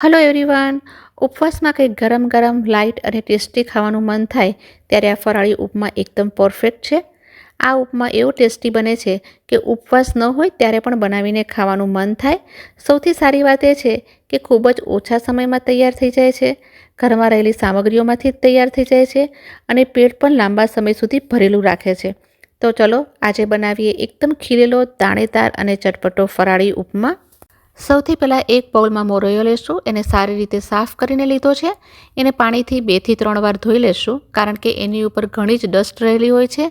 Hello everyone. ઉપવાસમાં કંઈક ગરમ ગરમ લાઇટ અને ટેસ્ટી ખાવાનું મન થાય ત્યારે આ ફરાળી ઉપમા એકદમ પરફેક્ટ છે. આ ઉપમા એવો ટેસ્ટી બને છે કે ઉપવાસ ન હોય ત્યારે પણ બનાવીને ખાવાનું મન થાય. સૌથી સારી વાત એ છે કે ખૂબ જ ઓછા સમયમાં તૈયાર થઈ જાય છે, ઘરમાં રહેલી સામગ્રીઓમાંથી જ તૈયાર થઈ જાય છે અને પેટ પણ લાંબા સમય સુધી ભરેલું રાખે છે. તો ચલો આજે બનાવીએ એકદમ ખીલેલો, દાણેદાર અને ચટપટો ફરાળી ઉપમા. સૌથી પહેલાં એક બાઉલમાં મોરૈયો લેશું. એને સારી રીતે સાફ કરીને લીધો છે. એને પાણીથી 2 થી 3 વાર ધોઈ લેશું, કારણ કે એની ઉપર ઘણી જ ડસ્ટ રહેલી હોય છે.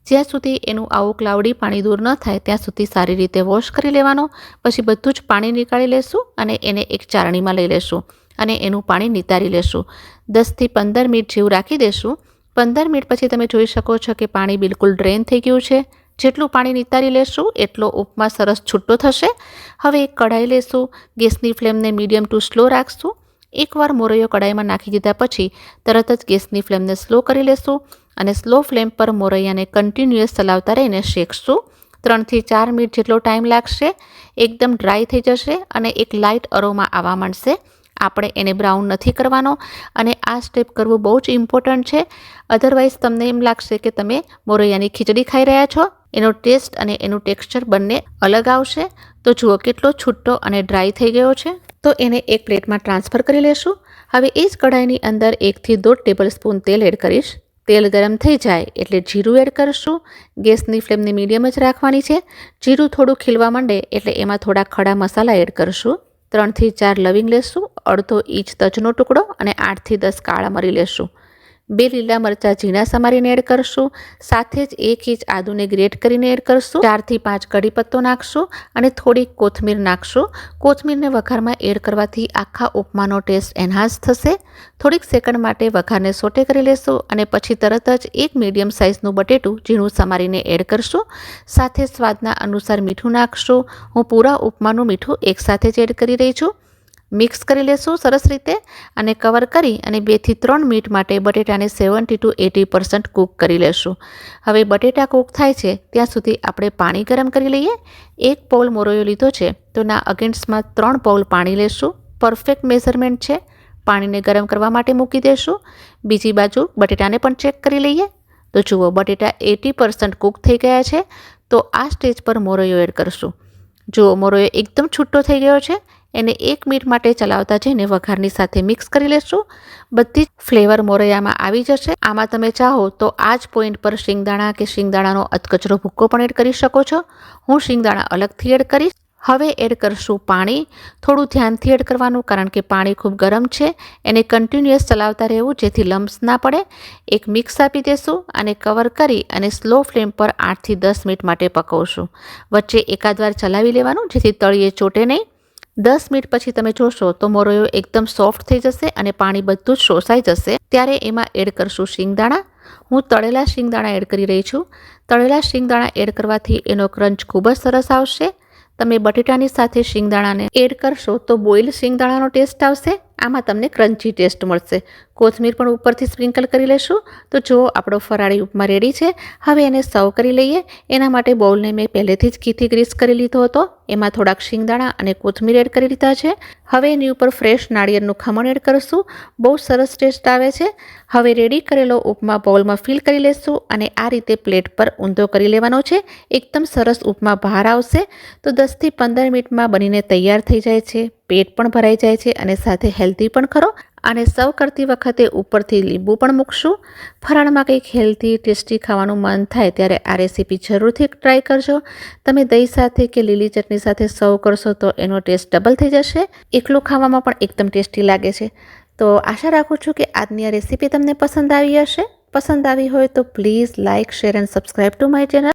જ્યાં સુધી એનું આવું ક્લાઉડી પાણી દૂર ન થાય ત્યાં સુધી સારી રીતે વોશ કરી લેવાનો. પછી બધું જ પાણી નીકાળી લેશું અને એને એક ચાળણીમાં લઈ લેશું અને એનું પાણી નિતારી લેશું. 10 થી 15 મિનિટ જેવું રાખી દેશું. 15 મિનિટ પછી તમે જોઈ શકો છો કે પાણી બિલકુલ ડ્રેન થઈ ગયું છે. જેટલું પાણી નિતારી લેશું એટલો ઉપમા સરસ છૂટો થશે. હવે એક કઢાઈ લેશું. ગેસની ફ્લેમને મીડિયમ ટુ સ્લો રાખશું. એકવાર મોરૈયો કઢાઈમાં નાખી દીધા પછી તરત જ ગેસની ફ્લેમને સ્લો કરી લેશું અને સ્લો ફ્લેમ પર મોરૈયાને કન્ટિન્યુઅસ ચલાવતા રહીને શેકશું. 3 થી 4 મિનિટ જેટલો ટાઈમ લાગશે. એકદમ ડ્રાય થઈ જશે અને એક લાઇટ અરોમા આવવા માંડશે. આપણે એને બ્રાઉન નથી કરવાનો અને આ સ્ટેપ કરવું બહુ જ ઇમ્પોર્ટન્ટ છે. અધરવાઇઝ તમને એમ લાગશે કે તમે મોરૈયાની ખીચડી ખાઈ રહ્યા છો. એનો ટેસ્ટ અને એનું ટેક્સચર બંને અલગ આવશે. તો જુઓ કેટલો છૂટો અને ડ્રાય થઈ ગયો છે. તો એને એક પ્લેટમાં ટ્રાન્સફર કરી લેશું. હવે એ જ કઢાઈની અંદર 1 થી 1.5 ટેબલ સ્પૂન તેલ એડ કરીશ. તેલ ગરમ થઈ જાય એટલે જીરું એડ કરશું. ગેસની ફ્લેમને મીડિયમ જ રાખવાની છે. જીરું થોડું ખીલવા માંડે એટલે એમાં થોડા ખડા મસાલા એડ કરશું. 3 થી 4 લવિંગ લેશું, અડધો ઇંચ તજનો ટુકડો અને 8 થી 10 કાળા મરી લેશું. 2 લીલા મરચાં ઝીણા સમારીને એડ કરશું. સાથે જ 1 ઇંચ આદુને ગ્રેટ કરીને એડ કરશું. 4 થી 5 કઢી પત્તો નાખશું અને થોડીક કોથમીર નાખશું. કોથમીરને વઘારમાં એડ કરવાથી આખા ઉપમાનો ટેસ્ટ એન્હાન્સ થશે. થોડીક સેકન્ડ માટે વઘારને સોટે કરી લેશું અને પછી તરત જ એક મીડિયમ સાઇઝનું બટેટું ઝીણું સમારીને એડ કરશું. સાથે સ્વાદના અનુસાર મીઠું નાખશું. હું પૂરા ઉપમાનું મીઠું એકસાથે જ એડ કરી રહી છું. મિક્સ કરી લેશું સરસ રીતે અને કવર કરી અને 2 થી 3 મિનિટ માટે બટેટાને 70 to 80% કૂક કરી લેશું. હવે બટેટા કૂક થાય છે ત્યાં સુધી આપણે પાણી ગરમ કરી લઈએ. 1 પાઉલ મોરૈયો લીધો છે તો ના અગેન્સ્ટમાં 3 પાઉલ પાણી લેશું. પરફેક્ટ મેઝરમેન્ટ છે. પાણીને ગરમ કરવા માટે મૂકી દેશું. બીજી બાજુ બટેટાને પણ ચેક કરી લઈએ. તો જુઓ બટેટા 80% કૂક થઈ ગયા છે. તો આ સ્ટેજ પર મોરૈયો એડ કરશું. જુઓ મોરૈયો એકદમ છૂટો થઈ ગયો છે. એને 1 મિનિટ માટે ચલાવતા જઈને વઘારની સાથે મિક્સ કરી લેશું. બધી જ ફ્લેવર મોરૈયામાં આવી જશે. આમાં તમે ચાહો તો આ જ પોઈન્ટ પર શિંગદાણા કે શિંગદાણાનો અધકચરો ભૂક્કો પણ એડ કરી શકો છો. હું શિંગદાણા અલગથી એડ કરીશ. હવે એડ કરશું પાણી. થોડું ધ્યાનથી એડ કરવાનું, કારણ કે પાણી ખૂબ ગરમ છે. એને કન્ટિન્યુઅસ ચલાવતા રહેવું જેથી લમ્સ ના પડે. એક મિક્સ આપી દેશું અને કવર કરી અને સ્લો ફ્લેમ પર 8 થી 10 મિનિટ માટે પકવશું. વચ્ચે એકાદ વાર ચલાવી લેવાનું જેથી તળિયે ચોટે નહીં. 10 મિનિટ પછી તમે જોશો તો મોરૈયો એકદમ સોફ્ટ થઈ જશે અને પાણી બધું જ શોષાઈ જશે. ત્યારે એમાં એડ કરશું શિંગદાણા. હું તળેલા શિંગદાણા એડ કરી રહી છું. તળેલા શિંગદાણા એડ કરવાથી એનો ક્રંચ ખૂબ જ સરસ આવશે. તમે બટેટાની સાથે શિંગદાણાને એડ કરશો તો બોઇલ શિંગદાણાનો ટેસ્ટ આવશે. આમાં તમને ક્રન્ચી ટેસ્ટ મળશે. કોથમીર પણ ઉપરથી સ્પ્રિંકલ કરી લેશું. તો જુઓ આપણો ફરાળી ઉપમા રેડી છે. હવે એને સર્વ કરી લઈએ. એના માટે બાઉલને મેં પહેલેથી જ ઘીથી ગ્રીસ કરી લીધો હતો. એમાં થોડાક શિંગદાણા અને કોથમીર એડ કરી લીધા છે. હવે એની ઉપર ફ્રેશ નાળિયેરનું ખમણ એડ કરશું. બહુ સરસ ટેસ્ટ આવે છે. હવે રેડી કરેલો ઉપમા બાઉલમાં ફિલ કરી લેશું અને આ રીતે પ્લેટ પર ઊંધો કરી લેવાનો છે. એકદમ સરસ ઉપમા બહાર આવશે. તો 10 થી 15 મિનિટમાં બનીને તૈયાર થઈ જાય છે. પેટ પણ ભરાઈ જાય છે અને સાથે હેલ્ધી પણ ખરો. અને સર્વ કરતી વખતે ઉપરથી લીંબુ પણ મૂકશું. ફરાળમાં કંઈક હેલ્ધી ટેસ્ટી ખાવાનું મન થાય ત્યારે આ રેસીપી જરૂરથી ટ્રાય કરજો. તમે દહીં સાથે કે લીલી ચટણી સાથે સર્વ કરશો તો એનો ટેસ્ટ ડબલ થઈ જશે. એકલું ખાવામાં પણ એકદમ ટેસ્ટી લાગે છે. તો આશા રાખું છું કે આજની આ રેસીપી તમને પસંદ આવી હશે. પસંદ આવી હોય તો please like, share and subscribe to my channel.